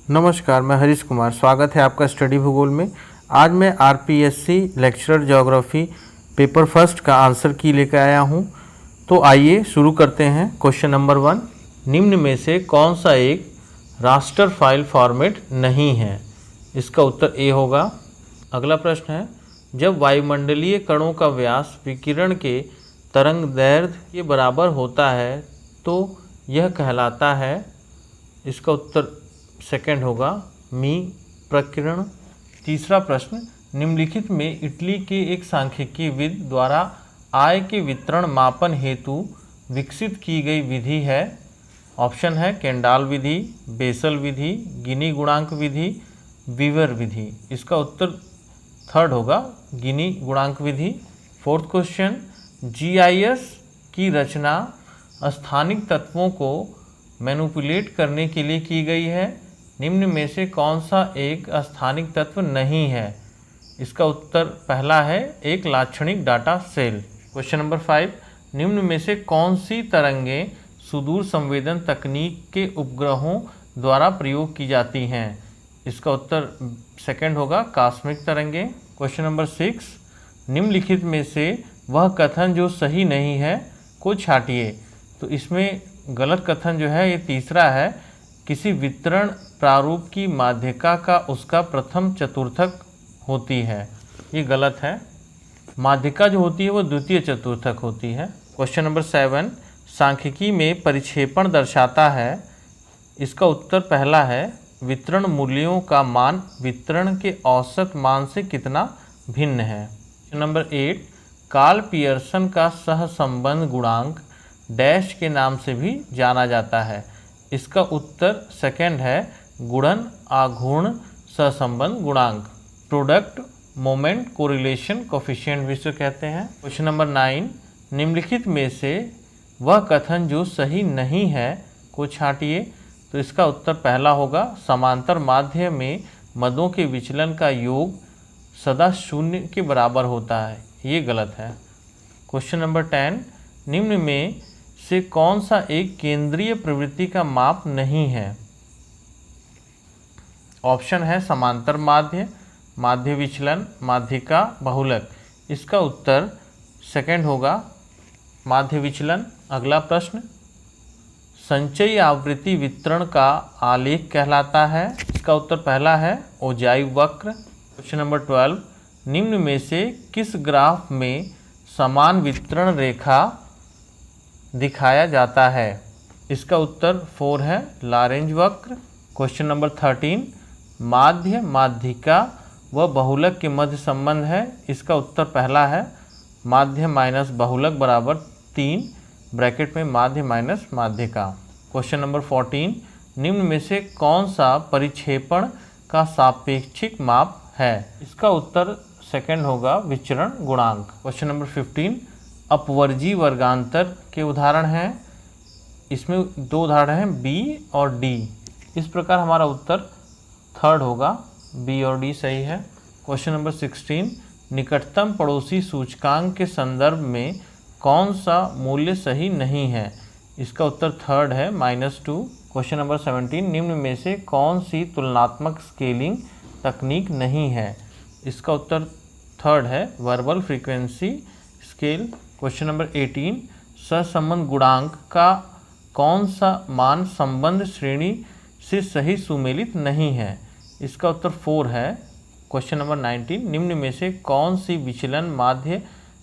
नमस्कार, मैं हरीश कुमार। स्वागत है आपका स्टडी भूगोल में। आज मैं RPSC lecturer geography paper first का आंसर की लेकर आया हूं। तो आइए शुरू करते हैं। क्वेश्चन नंबर 1, निम्न में से कौन सा एक रास्टर फाइल फॉर्मेट नहीं है? इसका उत्तर ए होगा। अगला प्रश्न है, जब वायुमंडलीय कणों का व्यास विकिरण के तरंग दैर्घ्य के बराबर होता है तो यह कहलाता है। इसका उत्तर सेकंड होगा, मी प्रकीर्ण। तीसरा प्रश्न, निम्नलिखित में इटली के एक सांख्यिकीविद द्वारा आय के वितरण मापन हेतु विकसित की गई विधि है। ऑप्शन है केंडाल विधि, बेसल विधि, गिनी गुणांक विधि, वीवर विधि। इसका उत्तर थर्ड होगा, गिनी गुणांक विधि। फोर्थ क्वेश्चन, जीआईएस की रचना स्थानिक तत्वों को मैनिपुलेट करने के लिए की गई है। निम्न में से कौन सा एक स्थानिक तत्व नहीं है? इसका उत्तर पहला है, एक लाक्षणिक डाटा सेल। क्वेश्चन नंबर 5, निम्न में से कौन सी तरंगें सुदूर संवेदन तकनीक के उपग्रहों द्वारा प्रयोग की जाती हैं? इसका उत्तर सेकंड होगा, कॉस्मिक तरंगें। क्वेश्चन नंबर 6, निम्नलिखित में से वह कथन जो सही नहीं है को छांटिए। तो इसमें गलत कथन जो है ये तीसरा है, किसी वितरण प्रारूप की माध्यिका का उसका प्रथम चतुर्थक होती है। ये गलत है। माध्यिका जो होती है वो द्वितीय चतुर्थक होती है। क्वेश्चन नंबर 7, सांख्यिकी में परिक्षेपण दर्शाता है। इसका उत्तर पहला है, वितरण मूल्यों का मान वितरण के औसत मान से कितना भिन्न है। क्वेश्चन नंबर 8, कार्ल पियर्सन का सहसंबंध गुणांक डैश के नाम से भी जाना जाता है। इसका उत्तर सेकंड है, गुणन आघूर्ण सहसंबंध गुणांक, प्रोडक्ट मोमेंट कोरिलेशन कोफिशिएंट भी इसे कहते हैं। क्वेश्चन नंबर 9, निम्नलिखित में से वह कथन जो सही नहीं है को छांटिए। तो इसका उत्तर पहला होगा, समांतर माध्य में मदों के विचलन का योग सदा शून्य के बराबर होता है। ये गलत है। क्वेश्चन नंबर 10, निम्न में से कौन सा एक केंद्रीय प्रवृत्ति का माप नहीं है? ऑप्शन है समांतर माध्य, माध्य विचलन, माध्यिका, बहुलक। इसका उत्तर सेकंड होगा, माध्य विचलन। अगला प्रश्न, संचयी आवृत्ति वितरण का आलेख कहलाता है। इसका उत्तर पहला है, ओजाई वक्र। क्वेश्चन नंबर 12, निम्न में से किस ग्राफ में समान वितरण रेखा दिखाया जाता है? इसका उत्तर 4 है, लॉरेंज वक्र। क्वेश्चन नंबर 13, माध्य, माध्यिका व बहुलक के मध्य संबंध है। इसका उत्तर पहला है, माध्य माइनस बहुलक बराबर 3, ब्रैकेट में माध्य माइनस माध्यिका। क्वेश्चन नंबर 14, निम्न में से कौन सा परिक्षेपण का सापेक्षिक माप है? इसका उत्तर सेकंड होगा, विचरण गुणांक। क्वेश्चन नंबर 15, अपवर्जी वर्गांतर के उदाहरण हैं। इसमें दो उदाहरण हैं, बी और डी। इस प्रकार हमारा उत्तर थर्ड होगा, बी और डी सही है। क्वेश्चन नंबर 16, निकटतम पड़ोसी सूचकांक के संदर्भ में कौन सा मूल्य सही नहीं है? इसका उत्तर थर्ड है, -2। क्वेश्चन नंबर 17, निम्न में से कौन सी तुलनात्मक स्केलिंग तकनीक नहीं है? इसका उत्तर थर्ड है, verbal frequency scale. Question number 18, सहसंबंध गुणांक का कौन सा मान संबंध श्रेणी से सही सुमेलित नहीं है? इसका उत्तर 4 है। क्वेश्चन नंबर 19, निम्न में से कौन सी विचलन माध्य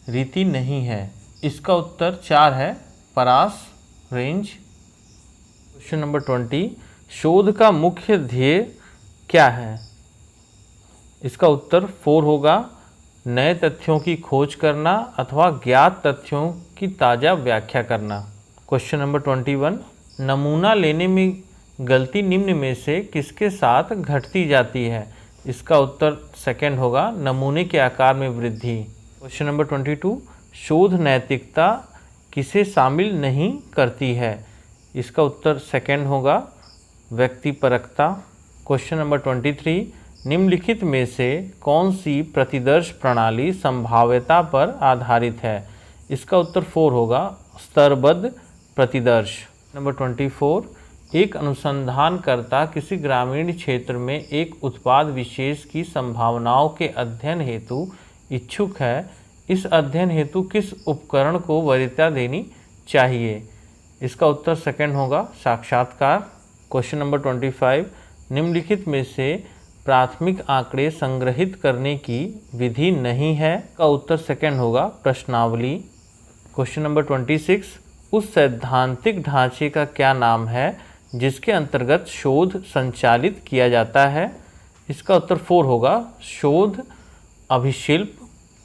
रीति नहीं है? इसका उत्तर 4 है, परास रेंज। क्वेश्चन नंबर 20, शोध का मुख्य ध्येय क्या है? इसका उत्तर 4 होगा, नए तथ्यों की खोज करना अथवा ज्ञात तथ्यों की ताज़ा व्याख्या करना। क्वेश्चन नंबर 21, नमूना लेने में गलती निम्न में से किसके साथ घटती जाती है? इसका उत्तर सेकंड होगा, नमूने के आकार में वृद्धि। क्वेश्चन नंबर 22, शोध नैतिकता किसे शामिल नहीं करती है? इसका उत्तर सेकंड होगा, व्यक्तिपरकता। क्वेश्चन नंबर 23, निम्नलिखित में से कौन सी प्रतिदर्श प्रणाली संभाव्यता पर आधारित है? इसका उत्तर 4 होगा, स्तरबद्ध प्रतिदर्श। नंबर 24, एक अनुसंधानकर्ता किसी ग्रामीण क्षेत्र में एक उत्पाद विशेष की संभावनाओं के अध्ययन हेतु इच्छुक है। इस अध्ययन हेतु किस उपकरण को वरीयता देनी चाहिए? इसका उत्तर सेकंड होगा साक्षात्कार। क्वेश्चन नंबर 25, निम्नलिखित में से प्राथमिक आंकड़े संग्रहित करने की विधि नहीं है। का उत्तर सेकंड होगा प्रश्नावली। क्वेश्चन नंबर 26, उस सैद्धांतिक ढांचे का क्या नाम है जिसके अंतर्गत शोध संचालित किया जाता है? इसका उत्तर 4 होगा शोध अभिशिल्प।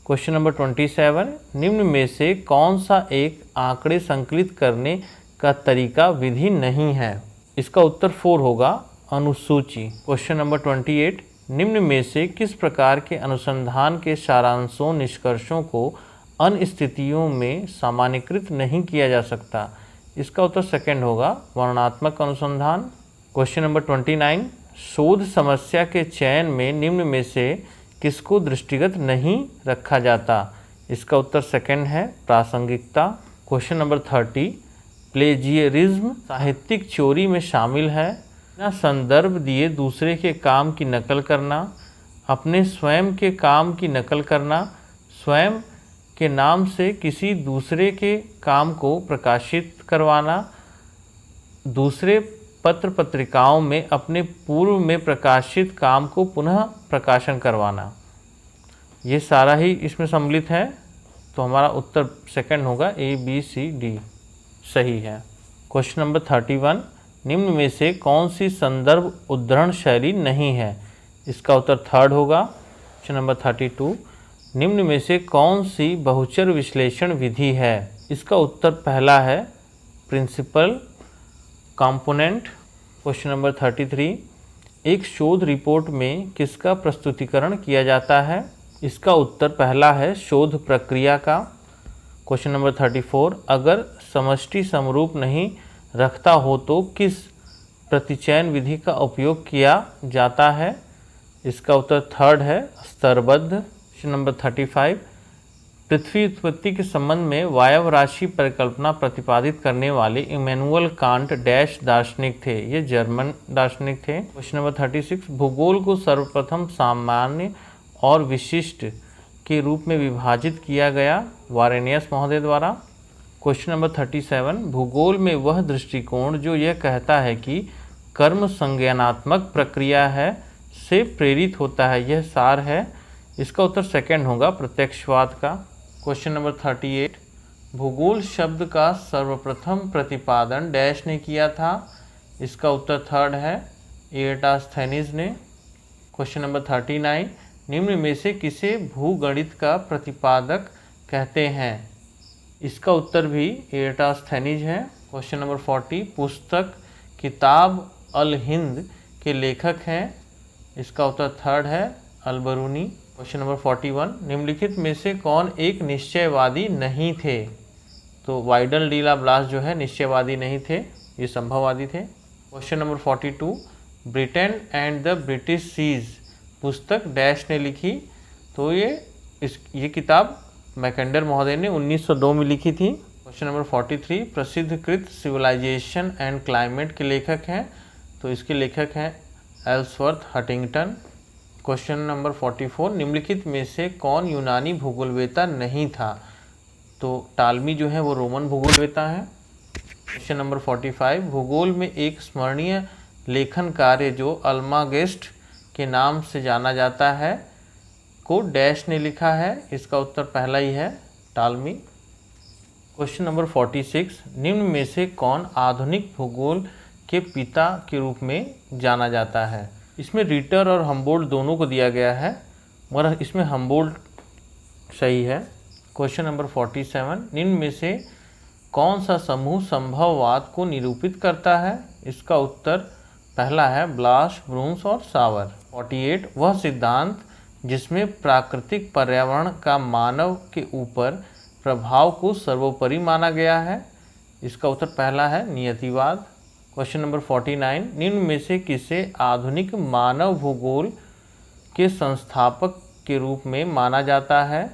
क्वेश्चन नंबर 27, निम्न में से कौन सा एक आंकड़े संकलित करने का तरीका विधि नहीं है? इसका उत्तर 4 होगा अनुसूची। क्वेश्चन नंबर 28, निम्न में से किस प्रकार के अनुसंधान के सारांशों निष्कर्षों को अन्य स्थितियों में सामान्यीकृत नहीं किया जा सकता? इसका उत्तर सेकंड होगा वर्णनात्मक अनुसंधान। क्वेश्चन नंबर 29, शोध समस्या के चयन में निम्न में से किसको दृष्टिगत नहीं रखा जाता? इसका उत्तर सेकंड है प्रासंगिकता। क्वेश्चन नंबर 30, प्लेजियरिज्म साहित्यिक चोरी में शामिल है। बिना संदर्भ दिए दूसरे के काम की नकल करना, अपने स्वयं के काम की नकल करना, स्वयं के नाम से किसी दूसरे के काम को प्रकाशित करवाना, दूसरे पत्र पत्रिकाओं में अपने पूर्व में प्रकाशित काम को पुनः प्रकाशन करवाना, ये सारा ही इसमें सम्मिलित है। तो हमारा उत्तर सेकंड होगा ABCD सही है। क्वेश्चन नंबर 31, निम्न में से कौन सी संदर्भ उद्धरण शैली नहीं है? इसका उत्तर थर्ड होगा। क्वेश्चन नंबर 32, निम्न में से कौन सी बहुचर विश्लेषण विधि है? इसका उत्तर पहला है प्रिंसिपल कंपोनेंट। क्वेश्चन नंबर 33, एक शोध रिपोर्ट में किसका प्रस्तुतिकरण किया जाता है? इसका उत्तर पहला है शोध प्रक्रिया का। क्वेश्चन नंबर 34, अगर समष्टि समरूप नहीं रखता हो तो किस प्रतिचयन विधि का उपयोग किया जाता है? इसका उत्तर थर्ड है स्तरबद्ध। क्वेश्चन नंबर 35, पृथ्वी उत्पत्ति के संबंध में वायव राशि परिकल्पना प्रतिपादित करने वाले इमैनुअल कांट डैश दार्शनिक थे? ये जर्मन दार्शनिक थे। क्वेश्चन नंबर 36, भूगोल को सर्वप्रथम सामान्य और विशिष्ट के रूप में विभाजित किया गया वारेनियस महोदय द्वारा। क्वेश्चन नंबर 37, भूगोल में वह दृष्टिकोण जो यह कहता है कि कर्म संज्ञानात्मक प्रक्रिया है से प्रेरित होता है, यह सार है? इसका उत्तर सेकंड होगा प्रत्यक्षवाद का। क्वेश्चन नंबर 38, भूगोल शब्द का सर्वप्रथम प्रतिपादन डैश ने किया था? इसका उत्तर थर्ड है एराटोस्थेनीज ने। क्वेश्चन नंबर 39, निम्न में से किसे भूगणित का प्रतिपादक कहते हैं? इसका उत्तर भी एराटोस्थेनीज है। क्वेश्चन नंबर 40, पुस्तक किताब अल हिंद के लेखक हैं? इसका उत्तर थर्ड है अलबरूनी। क्वेश्चन नंबर 41, निम्नलिखित में से कौन एक निश्चयवादी नहीं थे? तो वाइडल डी ला ब्लास जो है निश्चयवादी नहीं थे, ये संभववादी थे। Question number 42, Britain and the British seas पुस्तक डैश ने लिखी? तो ये किताब मैकेंडर महोदय ने 1902 में लिखी थी। क्वेश्चन नंबर 43, प्रसिद्धकृत सिविलाइजेशन एंड क्लाइमेट के लेखक हैं? तो इसके लेखक हैं एल्सवर्थ हटिंगटन। क्वेश्चन नंबर 44, निम्नलिखित में से कौन यूनानी भूगोलवेत्ता नहीं था? तो टालमी जो है वो रोमन भूगोलवेत्ता है। क्वेश्चन नंबर 45, भूगोल में एक स्मरणीय लेखन कार्य जो अल्मागेस्ट के नाम से जाना जाता है को डैश ने लिखा है? इसका उत्तर पहला ही है टालमी। क्वेश्चन नंबर 46, निम्न में से कौन आधुनिक भूगोल के पिता के रूप में जाना जाता है? इसमें रिटर और हम्बोल्ट दोनों को दिया गया है, मगर इसमें हम्बोल्ट सही है। क्वेश्चन नंबर 47, निम्न में से कौन सा समूह संभववाद को निरूपित करता है? इसका उत्तर पहला है ब्लास, ब्रूंस और सावर। 48, वह सिद्धांत जिसमें प्राकृतिक पर्यावरण का मानव के ऊपर प्रभाव को सर्वोपरि माना गया है? इसका उत्तर पहला है नियतिवाद। क्वेश्चन नंबर 49, निम्न में से किसे आधुनिक मानव भूगोल के संस्थापक के रूप में माना जाता है?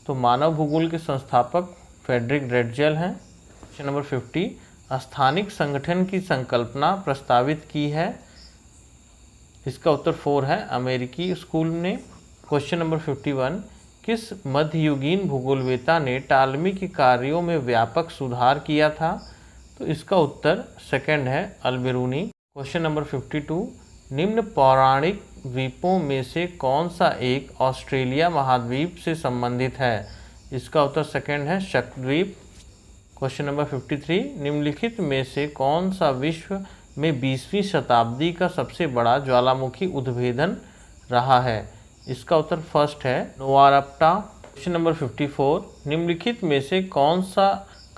तो मानव भूगोल के संस्थापक फ्रेडरिक ड्रेटजेल हैं। क्वेश्चन नंबर 50, स्थानिक संगठन की संकल्पना प्रस्तावित की है? इसका उत्तर 4 है, अमेरिकी स्कूल ने। क्वेश्चन नंबर 51, किस मध्ययुगीन भूगोलवेत्ता ने टालमी के कार्यों में व्यापक सुधार किया था? तो इसका उत्तर सेकंड है, अल्बेरूनी। क्वेश्चन नंबर 52, निम्न पौराणिक द्वीपों में से कौन सा एक ऑस्ट्रेलिया महाद्वीप से संबंधित है? इसका उत्तर सेकंड है, शक्द्वीप। क्वेश्चन नंबर 53, निम्नलिखित में से कौन सा विश्व में 20वीं शताब्दी का सबसे बड़ा ज्वालामुखी उद्भेदन रहा है? इसका उत्तर फर्स्ट है, नोवारापटा। क्वेश्चन नंबर 54, निम्नलिखित में से कौन सा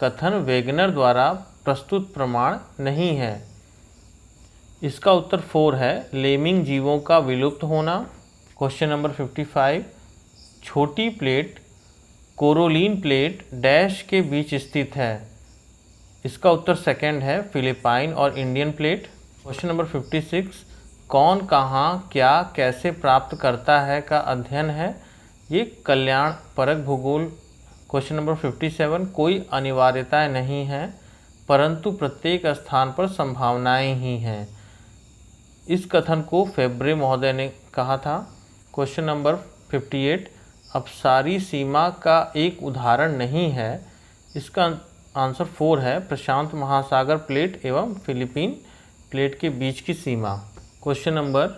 कथन वेगनर द्वारा प्रस्तुत प्रमाण नहीं है? इसका उत्तर 4 है, लेमिंग जीवों का विलुप्त होना। क्वेश्चन नंबर 55, छोटी प्लेट कोरोलिन प्लेट डैश के बीच स्थित है? इसका उत्तर सेकंड है, फिलिपाइन और इंडियन प्लेट। क्वेश्चन नंबर 56, कौन कहाँ क्या कैसे प्राप्त करता है का अध्ययन है? ये कल्याण परक भूगोल। क्वेश्चन नंबर 57, कोई अनिवार्यताएं नहीं है परंतु प्रत्येक स्थान पर संभावनाएं ही हैं। इस कथन को फेब्रे महोदय ने कहा था। क्वेश्चन नंबर 58, अपसारी सीमा का एक उदाहरण नहीं है? इसका आंसर 4 है, प्रशांत महासागर प्लेट एवं फिलीपीन प्लेट के बीच की सीमा। क्वेश्चन नंबर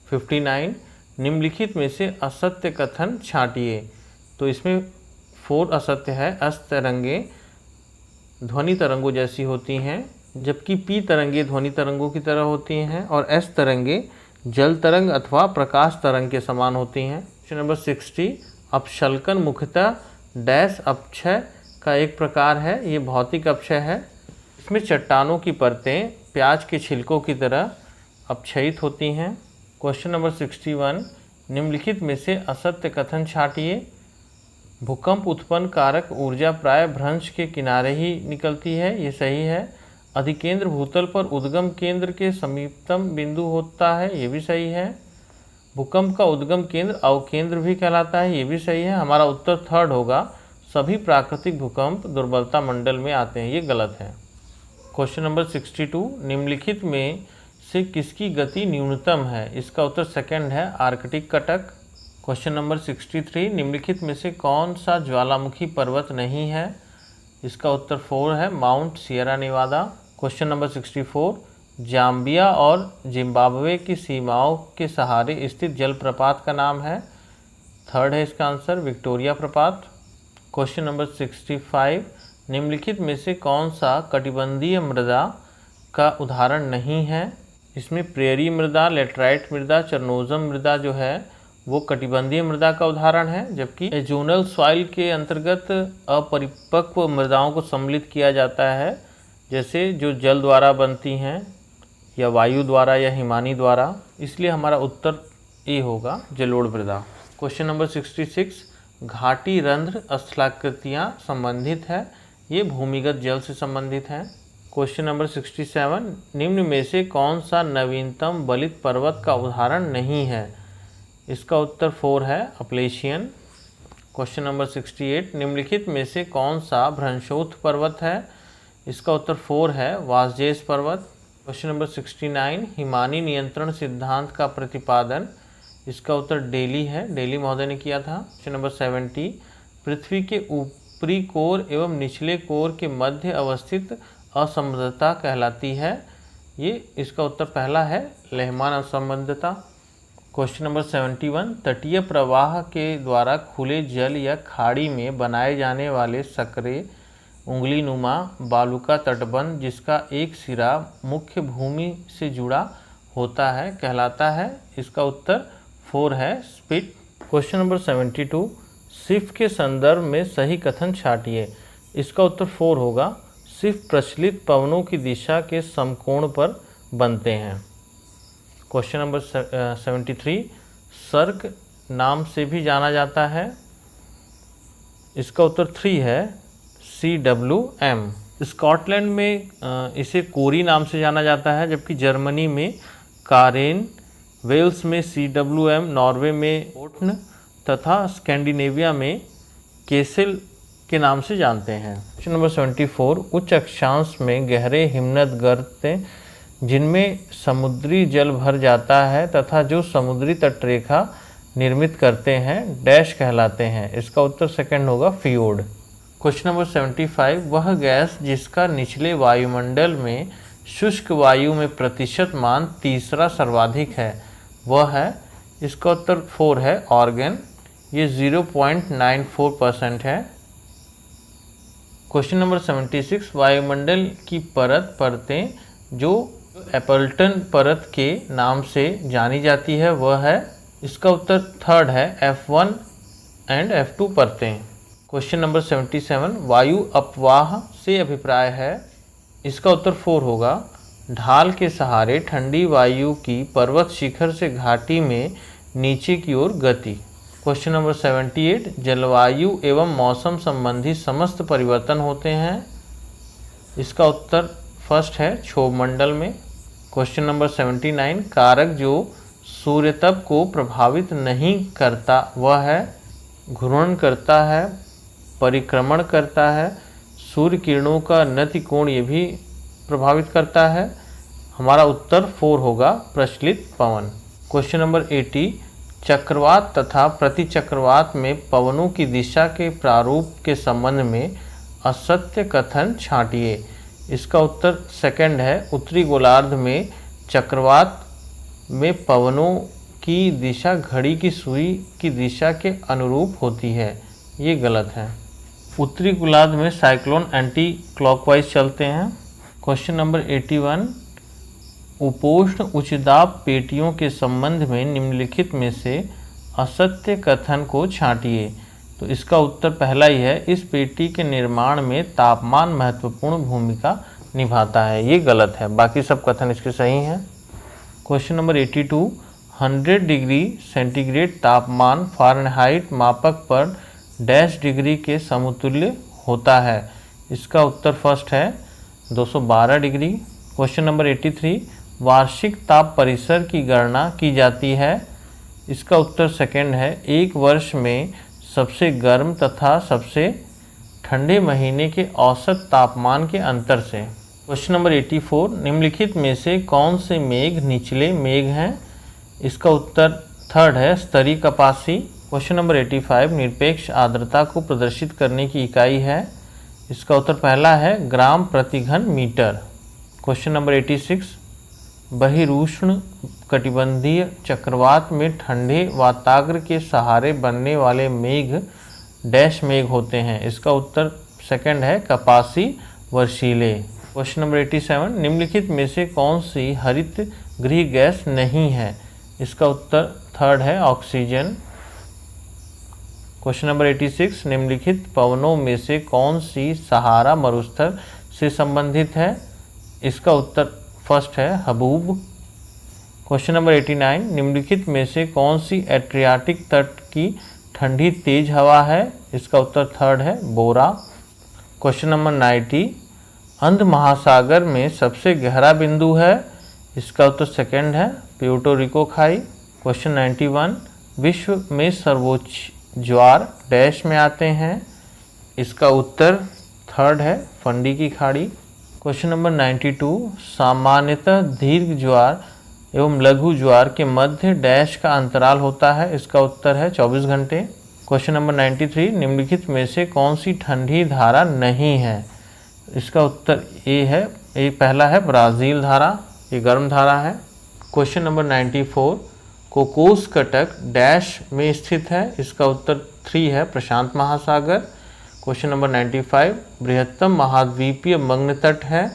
59, निम्नलिखित में से असत्य कथन छांटिए। तो इसमें 4 असत्य है। अस तरंगे ध्वनि तरंगों जैसी होती हैं, जबकि पी तरंगे ध्वनि तरंगों की तरह होती हैं, और एस तरंगे जल तरंग अथवा प्रकाश तरंग के समान होती हैं। क्वेश्चन नंबर 60, अपशल्कन मुख्यतः डैश अपक्षय का एक प्रकार है। ये भौतिक अपक्षय है। इसमें चट्टानों की परतें प्याज के छिलकों की तरह अपक्षयित होती हैं। क्वेश्चन नंबर 61, निम्नलिखित में से असत्य कथन छांटिए। भूकंप उत्पन्न कारक ऊर्जा प्राय भ्रंश के किनारे ही निकलती है। ये सही है। अधिकेंद्र भूतल पर उद्गम केंद्र के समीपतम बिंदु होता है। ये भी सही है। भूकंप का उद्गम केंद्र अवकेंद्र भी कहलाता है। ये भी सही है। हमारा उत्तर थर्ड होगा, सभी प्राकृतिक भूकंप दुर्बलता मंडल में आते हैं। ये गलत है। क्वेश्चन नंबर 62, निम्नलिखित में से किसकी गति न्यूनतम है? इसका उत्तर सेकंड है, आर्कटिक कटक। क्वेश्चन नंबर 63, निम्नलिखित में से कौन सा ज्वालामुखी पर्वत नहीं है? इसका उत्तर 4 है, Mount Sierra Nevada. Question number 64, Zambia और जिम्बाब्वे की सीमाओं के सहारे स्थित जलप्रपात का नाम है? थर्ड है इसका आंसर, विक्टोरिया प्रपात। क्वेश्चन नंबर 65, निम्नलिखित में से कौन सा कटिबंधीय मृदा का उदाहरण नहीं है? इसमें प्रेरी मृदा, लेटराइट मृदा, चरनोजम मृदा जो है वो कटिबंधीय मृदा का उदाहरण है, जबकि एजोनल सॉइल के अंतर्गत अपरिपक्व मृदाओं को सम्मिलित किया जाता है, जैसे जो जल द्वारा बनती हैं या वायु द्वारा या हिमानी द्वारा। इसलिए हमारा उत्तर ए होगा, जलोढ़ मृदा। क्वेश्चन नंबर 66, घाटी रंध्र स्थलाकृतियाँ संबंधित है? ये भूमिगत जल से संबंधित हैं। क्वेश्चन नंबर 67, निम्न में से कौन सा नवीनतम बलित पर्वत का उदाहरण नहीं है? इसका उत्तर 4 है, अपलेशियन। क्वेश्चन नंबर 68, निम्नलिखित में से कौन सा भ्रंशोत्थ पर्वत है? इसका उत्तर 4 है, वासजेस पर्वत। क्वेश्चन नंबर 69, हिमानी नियंत्रण सिद्धांत का प्रतिपादन? इसका उत्तर डेली है, डेली महोदय ने किया था। क्वेश्चन नंबर 70, पृथ्वी के ऊपरी कोर एवं निचले कोर के मध्य अवस्थित असंबद्धता कहलाती है? ये इसका उत्तर पहला है, लेहमान असंबद्धता। क्वेश्चन नंबर 71, तटीय प्रवाह के द्वारा खुले जल या खाड़ी में बनाए जाने वाले सकरे उंगली नुमा बालू का तटबंध जिसका एक सिरा मुख्य भूमि से जुड़ा होता है कहलाता है? इसका उत्तर 4 है, स्पिट। क्वेश्चन नंबर 72, सिफ के संदर्भ में सही कथन छांटिए। इसका उत्तर 4 होगा, सिफ प्रचलित पवनों की दिशा के समकोण पर बनते हैं। क्वेश्चन नंबर 73, सर्क नाम से भी जाना जाता है? इसका उत्तर 3 है, CWM। स्कॉटलैंड में इसे कोरी नाम से जाना जाता है, जबकि जर्मनी में कारेन, वेल्स में CWM, नॉर्वे में ओटन तथा स्कैंडिनेविया में केसेल के नाम से जानते हैं। क्वेश्चन नंबर 74, उच्च अक्षांश में गहरे हिमनद गर्त जिनमें समुद्री जल भर जाता है तथा जो समुद्री तटरेखा निर्मित करते हैं डैश कहलाते हैं। इसका उत्तर सेकंड होगा फियोर्ड। क्वेश्चन नंबर 75, वह गैस जिसका निचले वायुमंडल में शुष्क वायु में प्रतिशत मान तीसरा सर्वाधिक है वह है। इसका उत्तर 4 है ऑर्गन, ये 0.94% है। क्वेश्चन नंबर 76, वायुमंडल की परतें जो एपल्टन परत के नाम से जानी जाती है वह है। इसका उत्तर थर्ड है F1 एंड F2 परतें। क्वेश्चन नंबर 77, वायु अपवाह से अभिप्राय है। इसका उत्तर 4 होगा। ढाल के सहारे ठंडी वायु की पर्वत शिखर से घाटी में नीचे की ओर गति। क्वेश्चन नंबर 78, जलवायु एवं मौसम संबंधी समस्त परिवर्तन होते हैं। इसका उत्तर फर्स्ट है क्षोभ मंडल में। क्वेश्चन नंबर 79, कारक जो सूर्यतप को प्रभावित नहीं करता वह है। घूर्णन करता है, परिक्रमण करता है, सूर्य किरणों का नति कोण ये भी प्रभावित करता है। हमारा उत्तर 4 होगा प्रचलित पवन। क्वेश्चन नंबर 80, चक्रवात तथा प्रतिचक्रवात में पवनों की दिशा के प्रारूप के संबंध में असत्य कथन छांटिए। इसका उत्तर सेकंड है। उत्तरी गोलार्ध में चक्रवात में पवनों की दिशा घड़ी की सुई की दिशा के अनुरूप होती है, ये गलत है। उत्तरी गोलार्ध में साइक्लोन एंटी क्लॉकवाइज चलते हैं। क्वेश्चन नंबर 81, उपोष्ण उच्च दाब पेटियों के संबंध में निम्नलिखित में से असत्य कथन को छांटिए। तो इसका उत्तर पहला ही है, इस पेटी के निर्माण में तापमान महत्वपूर्ण भूमिका निभाता है, ये गलत है। बाकी सब कथन इसके सही हैं। क्वेश्चन नंबर 82, 100 डिग्री सेंटीग्रेड तापमान फ़ारेनहाइट मापक पर डैश डिग्री के समतुल्य होता है। इसका उत्तर फर्स्ट है 212 डिग्री। क्वेश्चन नंबर 83, वार्षिक ताप परिसर की गणना की जाती है। इसका उत्तर सेकंड है, एक वर्ष में सबसे गर्म तथा सबसे ठंडे महीने के औसत तापमान के अंतर से। क्वेश्चन नंबर 84, निम्नलिखित में से कौन से मेघ निचले मेघ हैं। इसका उत्तर थर्ड है स्तरीय कपासी। क्वेश्चन नंबर 85, निरपेक्ष आर्द्रता को प्रदर्शित करने की इकाई है। इसका उत्तर पहला है ग्राम प्रति घन मीटर। क्वेश्चन नंबर 86, बहिरुष्ण कटिबंधीय चक्रवात में ठंडे वाताग्र के सहारे बनने वाले मेघ डैश मेघ होते हैं। इसका उत्तर सेकंड है कपासी वर्षीले। क्वेश्चन नंबर 87, निम्नलिखित में से कौन सी हरित गृह गैस नहीं है। इसका उत्तर थर्ड है ऑक्सीजन। क्वेश्चन नंबर 86, निम्नलिखित पवनों में से कौन सी सहारा मरुस्थल से संबंधित है। इसका उत्तर फर्स्ट है हबूब। क्वेश्चन नंबर 89, निम्नलिखित में से कौन सी एड्रियाटिक तट की ठंडी तेज हवा है। इसका उत्तर थर्ड है बोरा। क्वेश्चन नंबर 90, अंध महासागर में सबसे गहरा बिंदु है। इसका उत्तर सेकंड है प्यूर्टो रिको खाई। क्वेश्चन 91, विश्व में सर्वोच्च ज्वार डैश में आते हैं। इसका उत्तर थर्ड है फंडी की खाड़ी। क्वेश्चन नंबर 92, सामान्यतः दीर्घ ज्वार एवं लघु ज्वार के मध्य डैश का अंतराल होता है। इसका उत्तर है 24 घंटे। क्वेश्चन नंबर 93, निम्नलिखित में से कौन सी ठंडी धारा नहीं है। इसका उत्तर ए है, ए पहला है ब्राज़ील धारा, ये गर्म धारा है। Question number 94, Cocos Cuttack dash में स्थित है। इसका उत्तर 3 है प्रशांत महासागर। क्वेश्चन नंबर 95, बृहत्तम महाद्वीपीय मग्न तट है।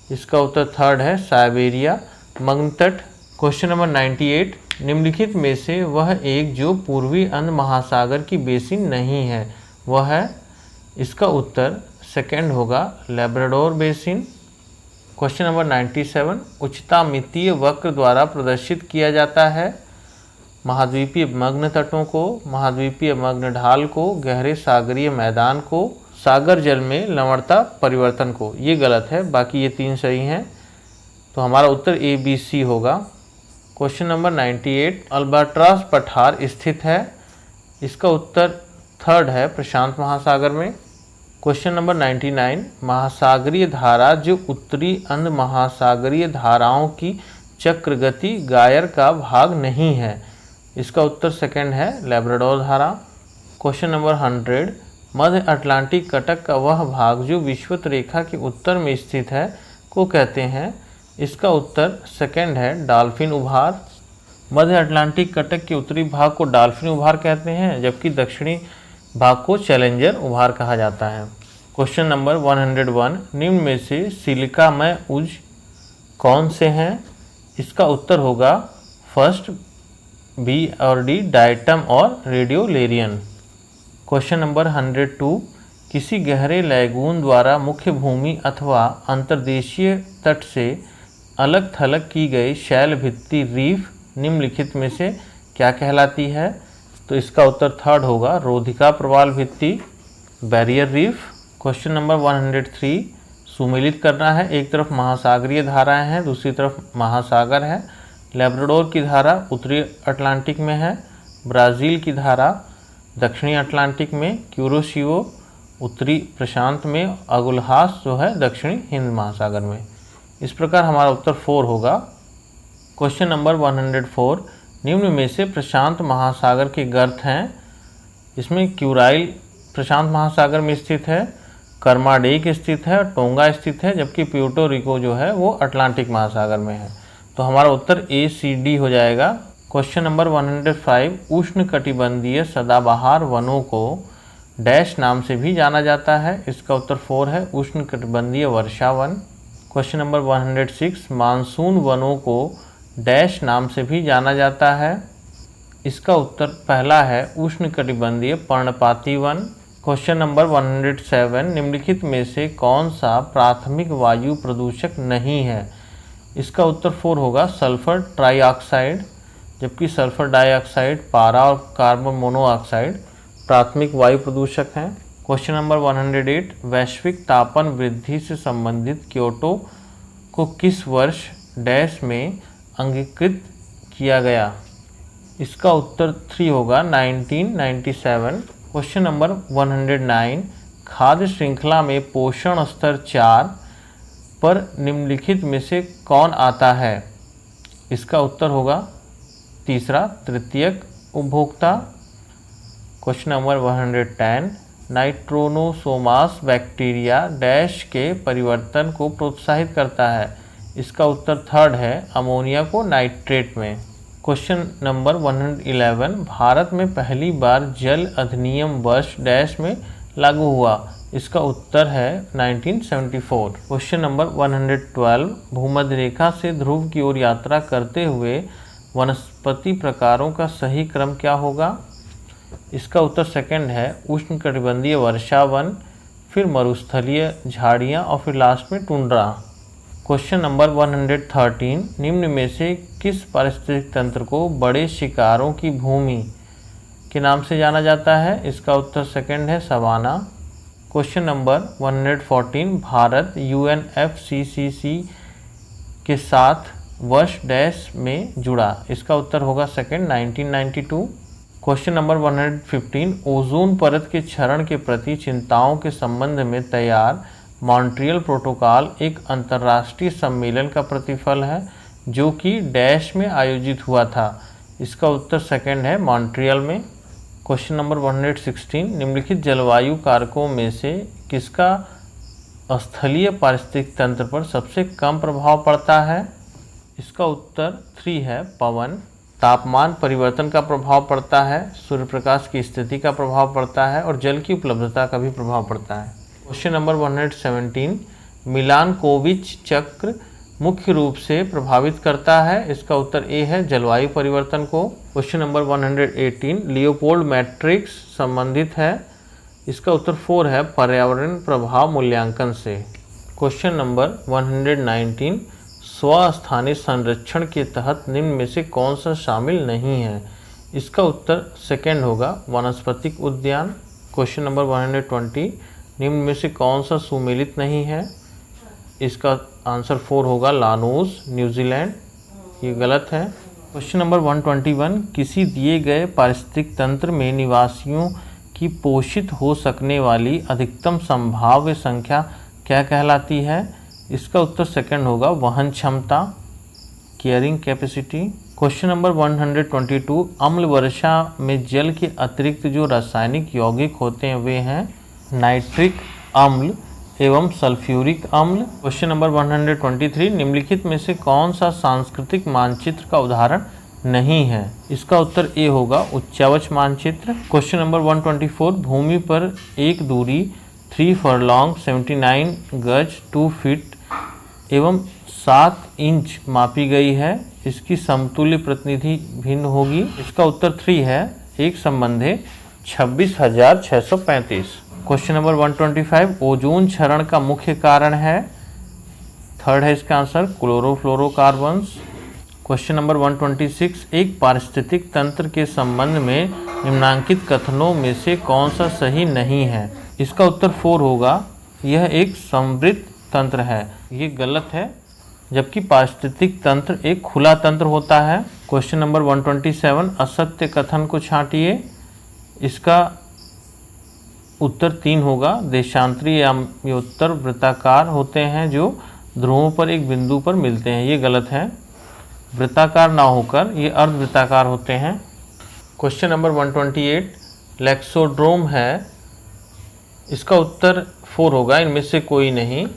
इसका उत्तर थर्ड है साइबेरिया मग्न तट। क्वेश्चन नंबर 98, निम्नलिखित में से वह एक जो पूर्वी अंध महासागर की बेसिन नहीं है वह है। इसका उत्तर सेकंड होगा लैब्राडोर बेसिन। क्वेश्चन नंबर 97, उच्चता मितीय वक्र द्वारा प्रदर्शित किया जाता है। महाद्वीपीय मग्न तटों को, महाद्वीपीय मग्न ढाल को, गहरे सागरीय मैदान को, सागर जल में लवणता परिवर्तन को। ये गलत है, बाकी ये 3 सही हैं। तो हमारा उत्तर ABC होगा। क्वेश्चन नंबर 98, अल्बाट्रॉस पठार स्थित है। इसका उत्तर थर्ड है प्रशांत महासागर में। क्वेश्चन नंबर 99, महासागरीय धारा जो उत्तरी अंध महासागरीय धाराओं की चक्रगति गायर का भाग नहीं है। इसका उत्तर सेकंड है लैब्राडोर धारा। क्वेश्चन नंबर 100, मध्य अटलांटिक कटक का वह भाग जो विषुवत रेखा के उत्तर में स्थित है को कहते हैं। इसका उत्तर सेकंड है डॉल्फिन उभार। मध्य अटलांटिक कटक के उत्तरी भाग को डॉल्फिन उभार कहते हैं, जबकि दक्षिणी भाग को चैलेंजर उभार कहा जाता है। क्वेश्चन नंबर 101, निम्न में से सिलिकामय उज कौन से हैं। इसका उत्तर होगा फर्स्ट बी और डी, डायटम और रेडियोलेरियन। क्वेश्चन नंबर 102, किसी गहरे लैगून द्वारा मुख्य भूमि अथवा अंतर्देशीय तट से अलग थलग की गई शैल भित्ति रीफ निम्नलिखित में से क्या कहलाती है। तो इसका उत्तर थर्ड होगा रोधिका प्रवाल भित्ति, बैरियर रीफ। क्वेश्चन नंबर 103, सुमेलित करना है। एक तरफ महासागरीय धाराएं हैं, दूसरी तरफ महासागर है। लैब्राडोर की धारा उत्तरी अटलांटिक में है, ब्राज़ील की धारा दक्षिणी अटलांटिक में, क्यूरोशियो उत्तरी प्रशांत में, अगुल्हास जो है दक्षिणी हिंद महासागर में। इस प्रकार हमारा उत्तर 4 होगा। क्वेश्चन नंबर 104, निम्न में से प्रशांत महासागर के गर्त हैं। इसमें क्यूराइल प्रशांत महासागर में स्थित है, कर्माडेक स्थित है, टोंगा स्थित है, जबकि प्यूर्टो रिको जो है वो अटलांटिक महासागर में है। तो हमारा उत्तर ACD हो जाएगा। क्वेश्चन नंबर 105, उष्णकटिबंधीय सदाबहार वनों को डैश नाम से भी जाना जाता है। इसका उत्तर 4 है उष्णकटिबंधीय वर्षा वन। क्वेश्चन नंबर 106, मानसून वनों को डैश नाम से भी जाना जाता है। इसका उत्तर पहला है उष्णकटिबंधीय पर्णपाती वन। क्वेश्चन नंबर 107, निम्नलिखित में से कौन सा प्राथमिक वायु प्रदूषक नहीं है। इसका उत्तर 4 होगा सल्फर ट्राइऑक्साइड, जबकि सल्फर डाइऑक्साइड, पारा और कार्बन मोनोऑक्साइड प्राथमिक वायु प्रदूषक हैं। क्वेश्चन नंबर 108, वैश्विक तापन वृद्धि से संबंधित क्योटो को किस वर्ष डैश में अंगीकृत किया गया। इसका उत्तर 3 होगा 1997। क्वेश्चन नंबर 109, खाद्य श्रृंखला में पोषण स्तर 4 पर निम्नलिखित में से कौन आता है। इसका उत्तर होगा तीसरा तृतीयक उपभोक्ता। क्वेश्चन नंबर 110, नाइट्रोनोसोमास बैक्टीरिया डैश के परिवर्तन को प्रोत्साहित करता है। इसका उत्तर थर्ड है अमोनिया को नाइट्रेट में। क्वेश्चन नंबर 111, भारत में पहली बार जल अधिनियम वर्ष डैश में लागू हुआ। इसका उत्तर है 1974। क्वेश्चन नंबर 112, भूमध्य रेखा से ध्रुव की ओर यात्रा करते हुए वनस्पति प्रकारों का सही क्रम क्या होगा। इसका उत्तर सेकंड है उष्णकटिबंधीय वर्षा वन, फिर मरुस्थलीय झाड़ियाँ और फिर लास्ट में टुंड्रा। क्वेश्चन नंबर 113, निम्न में से किस पारिस्थितिक तंत्र को बड़े शिकारों की भूमि के नाम से जाना जाता है। इसका उत्तर सेकंड है savanna. Question number 114, Bharat UNFCCC के साथ वर्ष डैश में जुड़ा। इसका उत्तर होगा सेकंड 1992। क्वेश्चन नंबर 115, ओजोन परत के क्षरण के प्रति चिंताओं के संबंध में तैयार मॉन्ट्रियल प्रोटोकॉल एक अंतर्राष्ट्रीय सम्मेलन का प्रतिफल है जो कि डैश में आयोजित हुआ था। इसका उत्तर सेकंड है मॉन्ट्रियल में। क्वेश्चन नंबर 116, निम्नलिखित जलवायु कारकों में से किसका स्थलीय पारिस्थितिक तंत्र पर सबसे कम प्रभाव पड़ता है। इसका उत्तर 3 है पवन। तापमान परिवर्तन का प्रभाव पड़ता है, सूर्य प्रकाश की स्थिति का प्रभाव पड़ता है और जल की उपलब्धता का भी प्रभाव पड़ता है। क्वेश्चन नंबर 117, मिलानकोविच चक्र मुख्य रूप से प्रभावित करता है। इसका उत्तर ए है जलवायु परिवर्तन को। क्वेश्चन नंबर 118, लियोपोल्ड मैट्रिक्स संबंधित है। इसका उत्तर 4 है पर्यावरण प्रभाव मूल्यांकन से। क्वेश्चन नंबर 119, स्वस्थानिक संरक्षण के तहत निम्न में से कौन सा शामिल नहीं है। इसका उत्तर सेकंड होगा वनस्पतिक उद्यान। क्वेश्चन नंबर 120, निम्न में से कौन सा सुमेलित नहीं है। इसका आंसर 4 होगा लानोस न्यूजीलैंड। ये गलत है। क्वेश्चन नंबर 121, किसी दिए गए पारिस्थितिक तंत्र में निवासियों कि पोषित हो सकने वाली अधिकतम संभाव्य संख्या क्या कहलाती है? इसका उत्तर सेकंड होगा वहन क्षमता, कैरिंग कैपेसिटी। क्वेश्चन नंबर 122, अम्ल वर्षा में जल के अतिरिक्त जो रासायनिक यौगिक होते हैं वे हैं नाइट्रिक अम्ल एवं सल्फ्यूरिक अम्ल। क्वेश्चन नंबर 123, निम्नलिखित में से कौन सा सांस्कृतिक मानचित्र का उदाहरण नहीं है? इसका उत्तर ए होगा उच्चावच मानचित्र। क्वेश्चन नंबर 124, भूमि पर एक दूरी 3 फरलॉन्ग 79 गज 2 फीट एवं 7 इंच मापी गई है, इसकी समतुल्य प्रतिनिधि भिन्न होगी। इसका उत्तर 3 है, एक संबंधे 26,635। क्वेश्चन नंबर 125, ओजोन क्षरण का मुख्य कारण है? थर्ड है इसका आंसर क्लोरोफ्लोरोकार्बन्स। क्वेश्चन नंबर 126, एक पारिस्थितिक तंत्र के संबंध में निम्नांकित कथनों में से कौन सा सही नहीं है? इसका उत्तर 4 होगा, यह एक समृद्ध तंत्र है। ये गलत है, जबकि पारिस्थितिक तंत्र एक खुला तंत्र होता है। क्वेश्चन नंबर 127, असत्य कथन को छांटिए। इसका उत्तर 3 होगा, देशांतरी याम्योत्तर वृत्ताकार होते हैं जो ध्रुवों पर एक बिंदु पर मिलते हैं। ये गलत है, वृत्ताकार ना होकर ये अर्धवृत्ताकार होते हैं। क्वेश्चन नंबर 128, लेक्सोड्रोम है, इसका उत्तर 4 होगा, इनमें से कोई नहीं।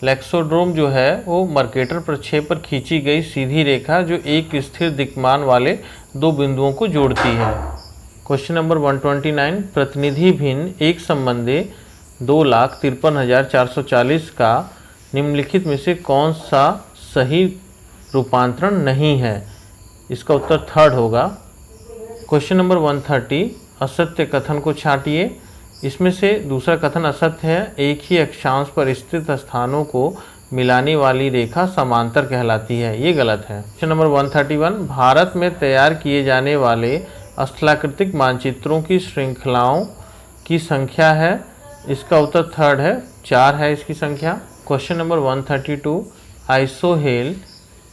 लेक्सोड्रोम जो है वो मर्केटर प्रक्षेप पर खींची गई सीधी रेखा जो एक स्थिर दिक्मान वाले 2 बिंदुओं को जोड़ती है। क्वेश्चन नंबर 129, प्रतिनिधि भिन्न एक संबंधे 2,53,440 का निम्नलिखित में से कौन सा सही रूपांतरण नहीं है? इसका उत्तर 3rd होगा। क्वेश्चन नंबर 130, असत्य कथन को छांटिए। इसमें से दूसरा कथन असत्य है, एक ही अक्षांश पर स्थित स्थानों को मिलाने वाली रेखा समांतर कहलाती है। ये गलत है। क्वेश्चन नंबर 131, भारत में तैयार किए जाने वाले स्थलाकृतिक मानचित्रों की श्रृंखलाओं की संख्या है? इसका उत्तर 3rd है, 4 है इसकी संख्या। क्वेश्चन नंबर 132, आइसोहेल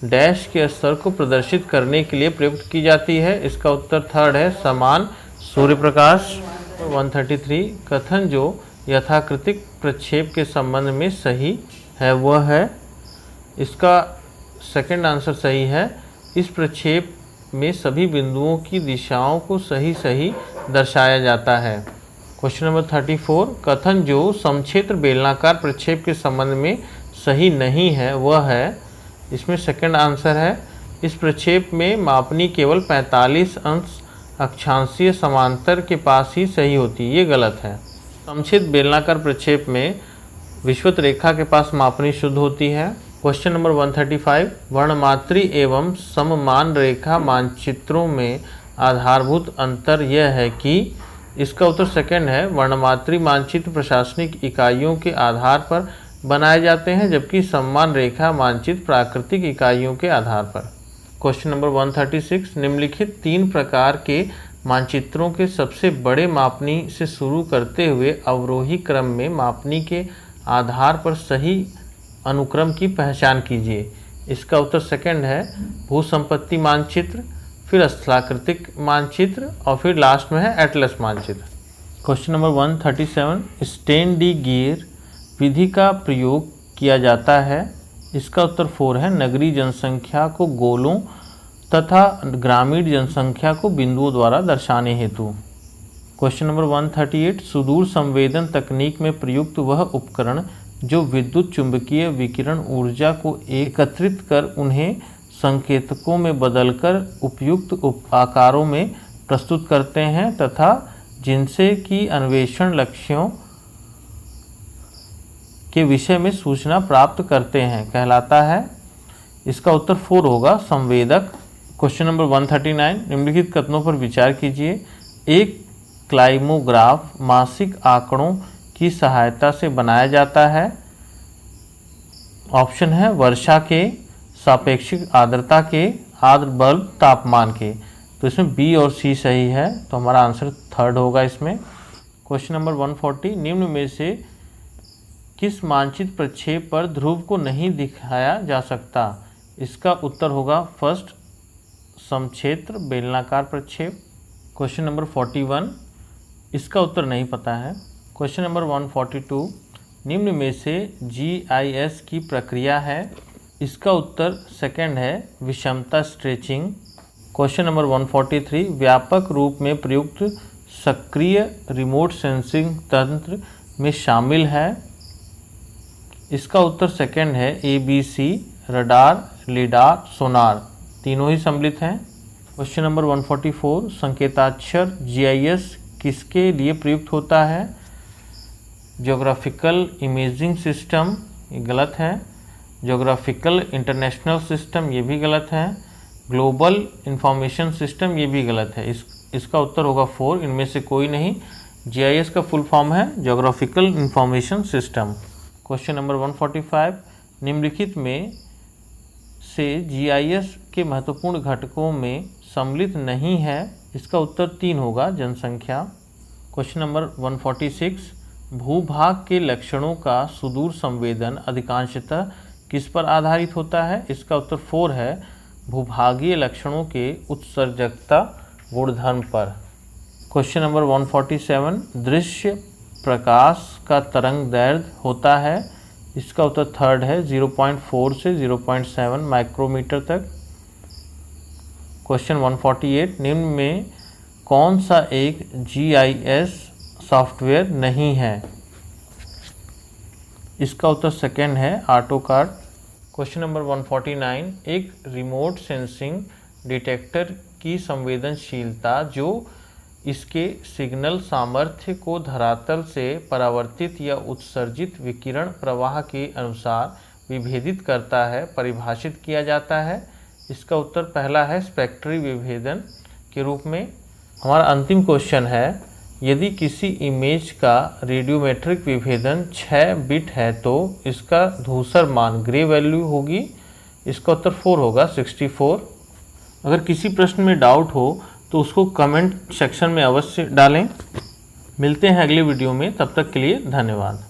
डैश के स्तर को प्रदर्शित करने के लिए प्रयुक्त की जाती है। इसका उत्तर 3rd है, समान सूर्य प्रकाश। 133, कथन जो यथाकृतिक प्रक्षेप के संबंध में सही है वह है? इसका सेकंड आंसर सही है, इस प्रक्षेप में सभी बिंदुओं की दिशाओं को सही सही दर्शाया जाता है। क्वेश्चन नंबर 34, कथन जो समक्षेत्र बेलनाकार प्रक्षेप के संबंध में सही नहीं है वह है? इसमें सेकंड आंसर है, इस प्रक्षेप में मापनी केवल 45 अंश अक्षांशीय समांतर के पास ही सही होती है। ये गलत है। समक्षेत्र बेलनाकार प्रक्षेप में विषुवत रेखा के पास मापनी शुद्ध होती है। क्वेश्चन नंबर 135, वर्णमात्री एवं सममान रेखा मानचित्रों में आधारभूत अंतर यह है कि? इसका उत्तर सेकंड है, वर्णमात्री मानचित्र प्रशासनिक इकाइयों के आधार पर बनाए जाते हैं जबकि समान रेखा मानचित्र प्राकृतिक इकाइयों के आधार पर। क्वेश्चन नंबर 136, निम्नलिखित 3 प्रकार के मानचित्रों के सबसे बड़े मापनी से शुरू करते हुए अवरोही क्रम में मापनी के आधार पर सही अनुक्रम की पहचान कीजिए। इसका उत्तर सेकंड है, भूसंपत्ति मानचित्र, फिर स्थलाकृतिक मानचित्र और फिर लास्ट में है एटलस मानचित्र। Question number 137, Sten De Geer विधि का प्रयोग किया जाता है। इसका उत्तर 4 है, नगरीय जनसंख्या को गोलों तथा ग्रामीण जनसंख्या को बिंदुओं द्वारा दर्शाने हेतु। क्वेश्चन नंबर 138, सुदूर संवेदन तकनीक में प्रयुक्त वह उपकरण जो विद्युत चुंबकीय विकिरण ऊर्जा को एकत्रित कर उन्हें संकेतकों में बदलकर उपयुक्त आकारों में प्रस्तुत करते हैं तथा जिनसे कि अन्वेषण लक्ष्यों के विषय में सूचना प्राप्त करते हैं कहलाता है। इसका उत्तर 4 होगा, संवेदक। क्वेश्चन नंबर 139, निम्नलिखित कथनों पर विचार कीजिए। एक क्लाइमोग्राफ मासिक आंकड़ों की सहायता से बनाया जाता है। ऑप्शन है वर्षा के, सापेक्षिक आर्द्रता के, आर्द्र बल्ब तापमान के। तो इसमें बी और सी सही है, तो हमारा आंसर 3rd होगा इसमें। क्वेश्चन नंबर 140, निम्न में से किस मानचित्र प्रक्षेप पर ध्रुव को नहीं दिखाया जा सकता? इसका उत्तर होगा फर्स्ट, समक्षेत्र बेलनाकार प्रक्षेप। क्वेश्चन नंबर 41, इसका उत्तर नहीं पता है। क्वेश्चन नंबर 142, निम्न में से GIS की प्रक्रिया है। इसका उत्तर सेकंड है विषमता स्ट्रेचिंग। क्वेश्चन नंबर 143, व्यापक रूप में प्रयुक्त सक्रिय रिमोट सेंसिंग तंत्र में शामिल है। इसका उत्तर सेकंड है ABC, रडार, लीडार, सोनार, तीनों ही सम्मिलित हैं। क्वेश्चन नंबर 144, संकेताक्षर GIS किसके लिए प्रयुक्त होता है? ज्योग्राफिकल इमेजिंग सिस्टम, ये गलत है। ज्योग्राफिकल इंटरनेशनल सिस्टम, ये भी गलत है। ग्लोबल इंफॉर्मेशन सिस्टम, ये भी गलत है। इसका उत्तर होगा 4, इनमें से कोई नहीं। GIS का फुल फॉर्म है geographical information system. Question number 145, निम्नलिखित में से GIS के महत्वपूर्ण घटकों में सम्मिलित नहीं है। इसका उत्तर 3 होगा, जनसंख्या। क्वेश्चन नंबर 146, भूभाग के लक्षणों का सुदूर संवेदन अधिकांशतः किस पर आधारित होता है? इसका उत्तर 4 है, भूभागीय लक्षणों के उत्सर्जकता गुणधर्म पर। क्वेश्चन नंबर 147, दृश्य प्रकाश का तरंग दैर्घ्य होता है। इसका उत्तर 3rd है, 0.4 से 0.7 माइक्रोमीटर तक। क्वेश्चन 148, निम्न में कौन सा एक GIS सॉफ्टवेयर नहीं है? इसका उत्तर सेकंड है, AutoCAD। क्वेश्चन नंबर 149, एक रिमोट सेंसिंग डिटेक्टर की संवेदनशीलता जो इसके सिग्नल सामर्थ्य को धरातल से परावर्तित या उत्सर्जित विकिरण प्रवाह के अनुसार विभेदित करता है, परिभाषित किया जाता है। इसका उत्तर पहला है, स्पेक्ट्री विभेदन के रूप में। हमारा अंतिम क्वेश्चन है, यदि किसी इमेज का रेडियोमेट्रिक विभेदन 6 बिट है तो इसका धूसर मान ग्रे वैल्यू होगी। इसका उत्तर 4 होगा, 64। अगर किसी प्रश्न में डाउट हो तो उसको कमेंट सेक्शन में अवश्य डालें। मिलते हैं अगले वीडियो में, तब तक के लिए धन्यवाद।